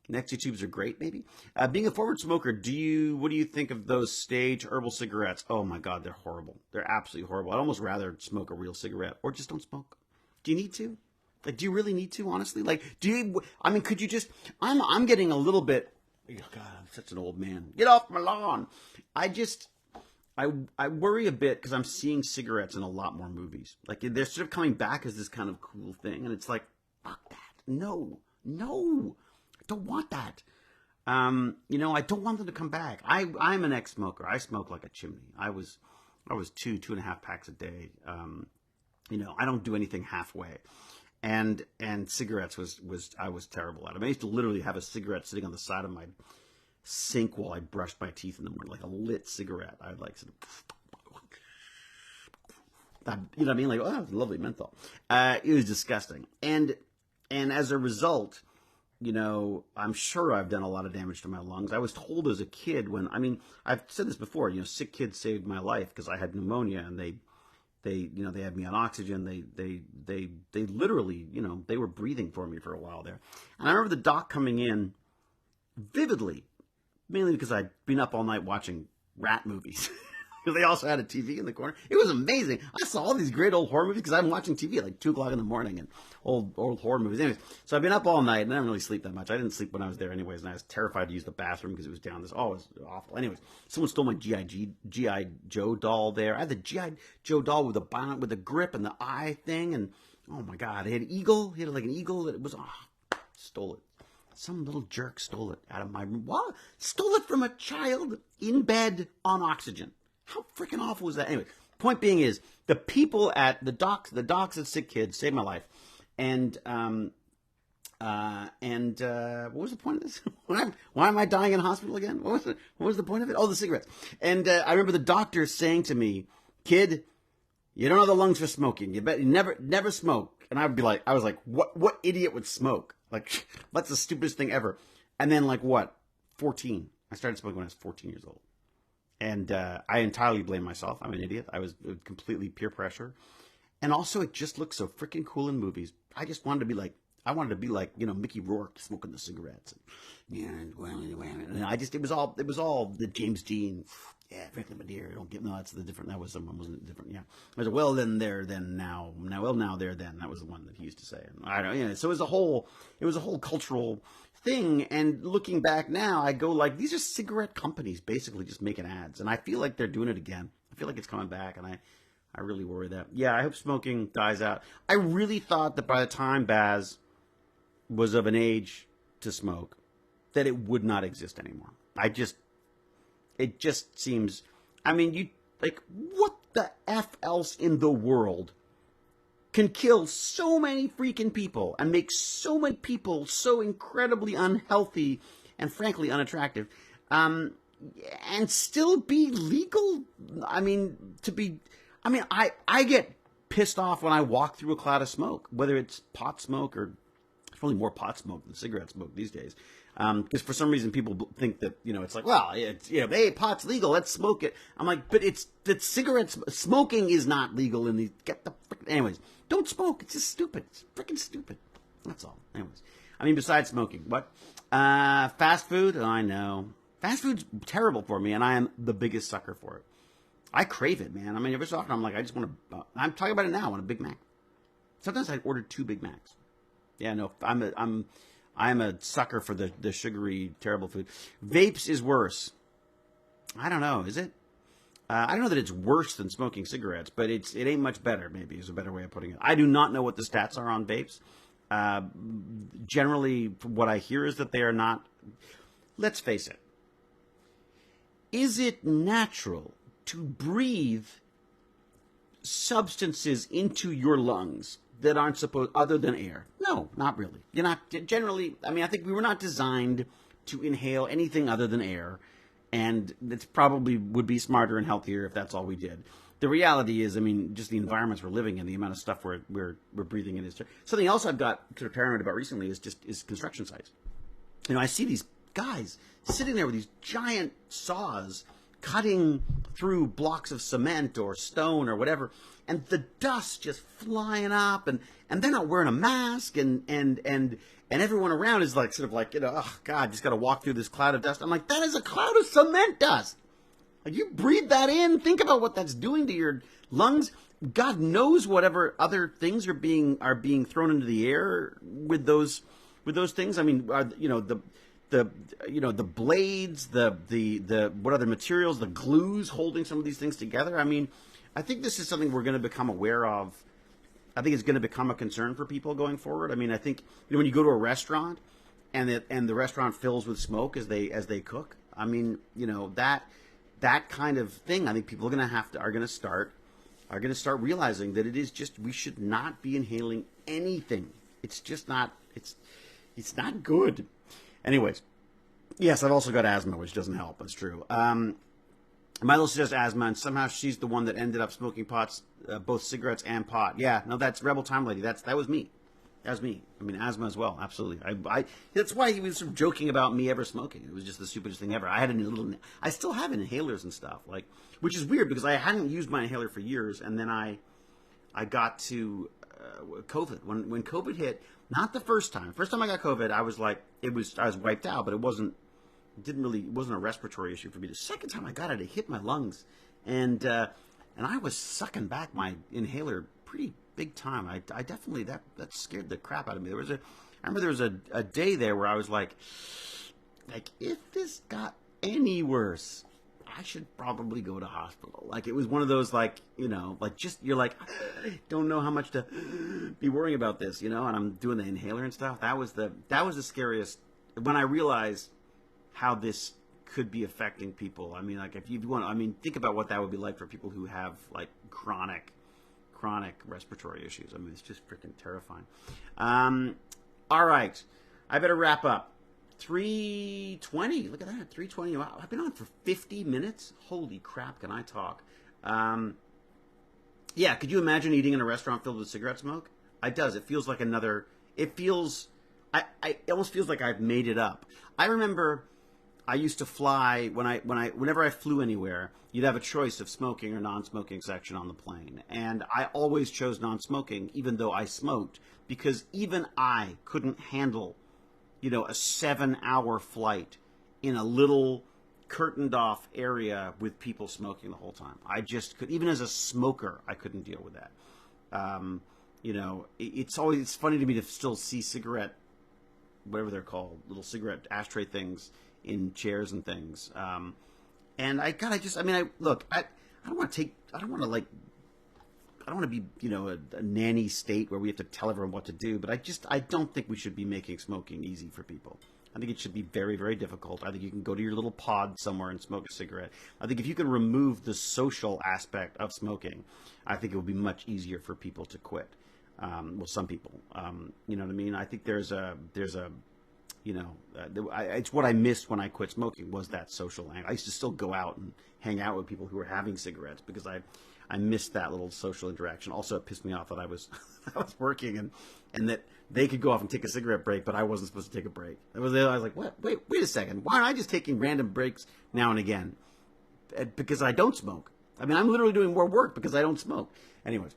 Nexi tubes are great, maybe. Being a former smoker, what do you think of those stage herbal cigarettes? Oh my God, they're horrible. They're absolutely horrible. I'd almost rather smoke a real cigarette or just don't smoke. Do you need to? Like, do you really need to, honestly? Like, could you just, I'm getting a little bit, oh God, I'm such an old man. Get off my lawn. I worry a bit because I'm seeing cigarettes in a lot more movies. Like, they're sort of coming back as this kind of cool thing. And it's like, fuck that. No, I don't want that. I don't want them to come back. I'm an ex-smoker. I smoke like a chimney. I was 2.5 packs a day. I don't do anything halfway. And cigarettes I was terrible at them. I used to literally have a cigarette sitting on the side of my sink while I brushed my teeth in the morning, like a lit cigarette. I'd like sort of, you know what I mean? Like, oh, lovely menthol. It was disgusting. And as a result, I'm sure I've done a lot of damage to my lungs. I was told as a kid I've said this before, sick kids saved my life because I had pneumonia and they had me on oxygen. They literally, they were breathing for me for a while there. And I remember the doc coming in vividly, mainly because I'd been up all night watching rat movies. They also had a TV in the corner. It was amazing. I saw all these great old horror movies because I'm watching TV at like 2 o'clock in the morning and old horror movies. Anyways, so I've been up all night and I didn't really sleep that much. I didn't sleep when I was there anyways, and I was terrified to use the bathroom because it was down this. Oh, it was awful. Anyways, someone stole my GI Joe doll there. I had the GI Joe doll with the grip and the eye thing, and oh my God, it had an eagle. He had like an eagle that was stole it. Some little jerk stole it out of my room. What? Stole it from a child in bed on oxygen. How freaking awful was that? Anyway, point being is the people at the docs at Sick Kids saved my life. And what was the point of this? Why am I dying in hospital again? What was the point of it? Oh, the cigarettes. And I remember the doctor saying to me, "Kid, you don't have the lungs for smoking. You never smoke." And I was like, what idiot would smoke? Like, that's the stupidest thing ever. And then 14. I started smoking when I was 14 years old. And I entirely blame myself. I'm an idiot. It was completely peer pressure. And also, it just looked so freaking cool in movies. I just wanted to be like, Mickey Rourke smoking the cigarettes. And it was all the James Dean. Yeah, Franklin Medea. That's the different. That was someone wasn't different. Yeah, I was well then there then now now there then. That was the one that he used to say. And I don't. So it was a whole cultural thing. And looking back now, I go like, these are cigarette companies basically just making ads, and I feel like they're doing it again. I feel like it's coming back, and I really worry that. Yeah, I hope smoking dies out. I really thought that by the time Baz was of an age to smoke, that it would not exist anymore. It just seems, what the F else in the world can kill so many freaking people and make so many people so incredibly unhealthy and frankly unattractive, and still be legal? I get pissed off when I walk through a cloud of smoke, whether it's pot smoke or it's probably more pot smoke than cigarette smoke these days. Because for some reason people think that, it's like, well, hey, pot's legal, let's smoke it. I'm like, but smoking is not legal in anyways, don't smoke. It's just stupid. It's freaking stupid. That's all. Anyways, besides smoking, what? Fast food? I know. Fast food's terrible for me, and I am the biggest sucker for it. I crave it, man. Every so often I'm like, I just want to, I'm talking about it now, I want a Big Mac. Sometimes I order 2 Big Macs. Yeah, no, I'm a sucker for the sugary, terrible food. Vapes is worse. I don't know. Is it? I don't know that it's worse than smoking cigarettes, but it ain't much better, maybe, is a better way of putting it. I do not know what the stats are on vapes. Generally, what I hear is that they are not. Let's face it. Is it natural to breathe substances into your lungs that aren't supposed, other than air? No, not really. You're not generally. I think we were not designed to inhale anything other than air, and it's probably would be smarter and healthier if that's all we did. The reality is, just the environments we're living in, the amount of stuff we're breathing in is. Something else I've got sort of paranoid about recently is construction sites. I see these guys sitting there with these giant saws cutting through blocks of cement or stone or whatever, and the dust just flying up, and they're not wearing a mask, and everyone around is like sort of like, oh God, just got to walk through this cloud of dust. I'm like, that is a cloud of cement dust. Like, you breathe that in, think about what that's doing to your lungs. God knows whatever other things are being thrown into the air with those things. The blades, the what other materials, the glues holding some of these things together. I think this is something we're going to become aware of. I think it's going to become a concern for people going forward. I think when you go to a restaurant and the restaurant fills with smoke as they cook. That kind of thing. I think people are going to start realizing that it is just, we should not be inhaling anything. It's just not. It's not good. Anyways, yes, I've also got asthma, which doesn't help. That's true. My little sister has asthma, and somehow she's the one that ended up smoking both cigarettes and pot. Yeah, no, that's Rebel Time Lady. That was me. That was me. Asthma as well. Absolutely. That's why he was sort of joking about me ever smoking. It was just the stupidest thing ever. I still have inhalers and stuff, which is weird because I hadn't used my inhaler for years, and then I got to COVID. When COVID hit, not the first time. First time I got COVID, I was wiped out, but it wasn't a respiratory issue for me. The second time I got it, it hit my lungs, and I was sucking back my inhaler pretty big time. I definitely that scared the crap out of me. I remember there was a day there where I was like if this got any worse, I should probably go to hospital. Like, it was one of those, like, you know, like, just, you're like, I don't know how much to be worrying about this, you know, and I'm doing the inhaler and stuff. That was the scariest, when I realized how this could be affecting people. I mean, like, if you want, I mean, think about what that would be like for people who have, like, chronic respiratory issues. I mean, it's just freaking terrifying. All right. I better wrap up. 3:20. Look at that. 3:20. Wow, I've been on for 50 minutes. Holy crap, can I talk? Yeah, could you imagine eating in a restaurant filled with cigarette smoke? It does. It feels like another... It feels... it almost feels like I've made it up. I remember I used to fly... Whenever I flew anywhere, you'd have a choice of smoking or non-smoking section on the plane. And I always chose non-smoking, even though I smoked, because even I couldn't handle... you know, a 7-hour flight in a little curtained off area with people smoking the whole time. I just could, even as a smoker, I couldn't deal with that. You know, it's funny to me to still see cigarette, whatever they're called, little cigarette ashtray things in chairs and things. And I don't want to be, you know, a nanny state where we have to tell everyone what to do, but I don't think we should be making smoking easy for people. I think it should be very, very difficult. I think you can go to your little pod somewhere and smoke a cigarette. I think if you can remove the social aspect of smoking, I think it would be much easier for people to quit. Well, some people, you know what I mean? I think there's a, you know, it's what I missed when I quit smoking was that social angle. I used to still go out and hang out with people who were having cigarettes because I missed that little social interaction. Also, it pissed me off that I was working and that they could go off and take a cigarette break, but I wasn't supposed to take a break. I was like, what? Wait a second. Why aren't I just taking random breaks now and again? Because I don't smoke. I mean, I'm literally doing more work because I don't smoke. Anyways,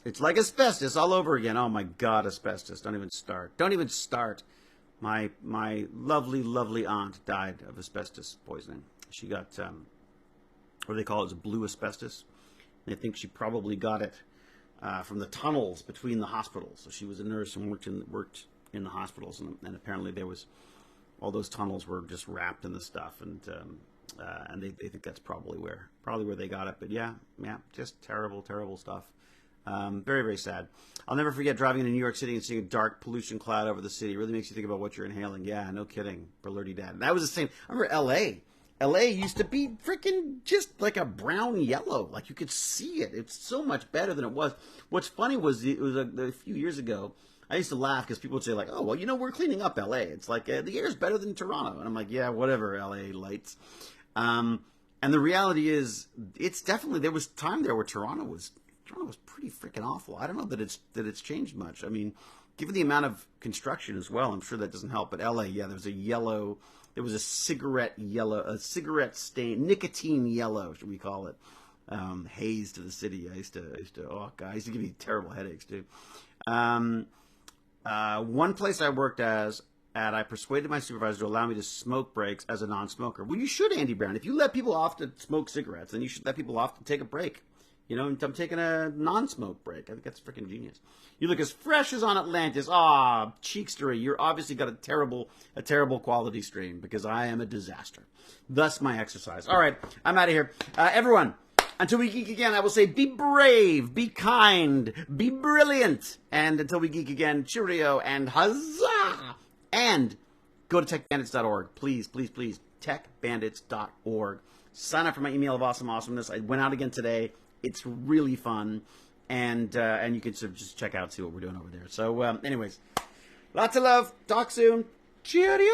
it's like asbestos all over again. Oh my God, asbestos! Don't even start. Don't even start. My lovely, lovely aunt died of asbestos poisoning. She got what do they call it? It's blue asbestos. And I think she probably got it from the tunnels between the hospitals. So she was a nurse and worked in the hospitals, and apparently there was all those tunnels were just wrapped in the stuff, and they think that's probably where they got it. But yeah, just terrible, terrible stuff. Very, very sad. I'll never forget driving into New York City and seeing a dark pollution cloud over the city. It really makes you think about what you're inhaling. Yeah, no kidding. Berlerdy dad. And that was the same. I remember L.A. L.A. used to be freaking just like a brown yellow. Like you could see it. It's so much better than it was. What's funny was it was a few years ago. I used to laugh because people would say like, oh, well, you know, we're cleaning up L.A. It's like the air is better than Toronto. And I'm like, yeah, whatever, L.A. lights. And the reality is it's definitely, there was time there where Toronto was pretty freaking awful. I don't know that it's changed much. I mean, given the amount of construction as well, I'm sure that doesn't help. But LA, yeah, there was a cigarette stain, nicotine yellow, should we call it, haze to the city. I used to give me terrible headaches too. One place I worked at, I persuaded my supervisor to allow me to smoke breaks as a non-smoker. Well, you should, Andy Brown. If you let people off to smoke cigarettes, then you should let people off to take a break. You know, I'm taking a non-smoke break. I think that's freaking genius. You look as fresh as on Atlantis. Ah, cheekstery. You're obviously got a terrible quality stream because I am a disaster. Thus my exercise. All right, I'm out of here. Everyone, until we geek again, I will say be brave, be kind, be brilliant. And until we geek again, cheerio and huzzah. And go to techbandits.org. Please, please, please, techbandits.org. Sign up for my email of awesome awesomeness. I went out again today. It's really fun, and you can sort of just check out, see what we're doing over there. So, anyways, lots of love. Talk soon. Cheerio.